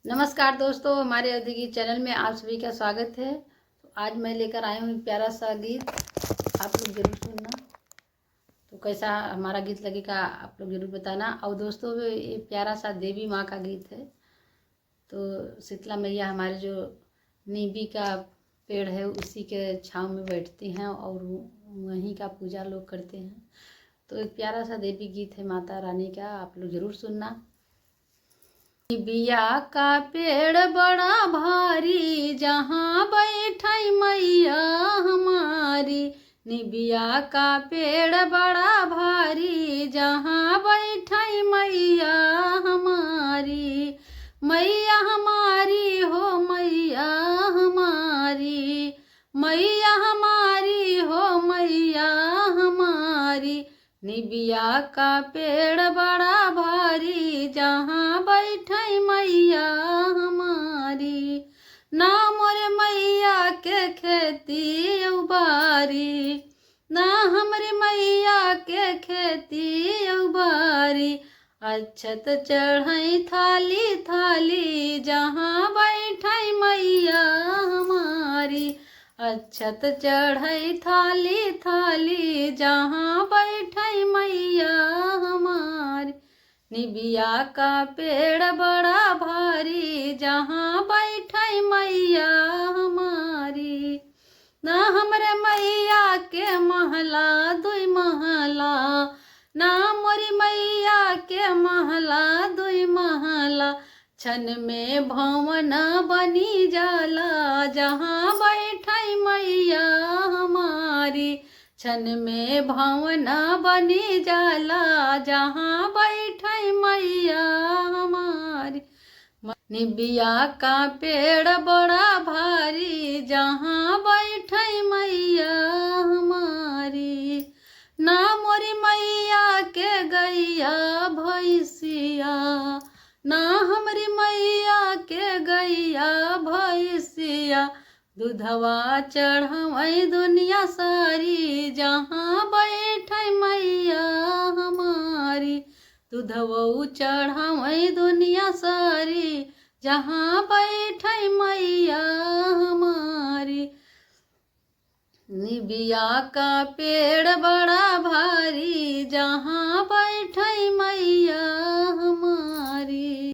नमस्कार दोस्तों, हमारे औद्योगिक चैनल में आप सभी का स्वागत है। तो आज मैं लेकर आई हूँ एक प्यारा सा गीत, आप लोग जरूर सुनना। तो कैसा हमारा गीत लगेगा आप लोग जरूर बताना। और दोस्तों, ये प्यारा सा देवी माँ का गीत है। तो शीतला मैया हमारे जो नींबी का पेड़ है उसी के छाँव में बैठती हैं और वहीं का पूजा लोग करते हैं। तो एक प्यारा सा देवी गीत है माता रानी का, आप लोग जरूर सुनना। निबिया का पेड़ बड़ा भारी, जहाँ बैठी मैया हमारी। निबिया का पेड़ बड़ा भारी, जहाँ बैठी मैया हमारी। मैया हमारी हो मैया हमारी, मैया हमारी हो मैया हमारी। निबिया का पेड़ बड़ा भारी, जहाँ बैठी मैया हमारी। ना मोरे मैया के खेती उबारी, ना हमरे मैया के खेती उबारी। अच्छत चढ़ई थाली थाली, जहाँ बैठी मैया हमारी। अच्छत चढ़ई थाली थाली, जहाँ बैठी मैया हमारी। निबिया का पेड़ बड़ा भारी, जहाँ बैठी मैया हमारी। ना हमरे मैया के महला दुई महला, ना मोरी मैया के महला दुई महला। छन में भवन बनी जाला, जहाँ बैठी मैया हमारी। छन में भवन बनी जाला, जहाँ बैठी मैया हमारी। निबिया का पेड़ बड़ा भारी, जहाँ बैठी मैया हमारी। ना मोरी मैया के गैया भैंसिया, ना हमरी मैया के गैया भैंसिया। दूधवा चढ़वई दुनिया सारी, जहाँ बैठी मैया हमारी। दूधवा चढ़वई दुनिया सारी, जहाँ बैठी मैया हमारी। निबिया का पेड़ बड़ा भारी, जहाँ बैठी मैया हमारी।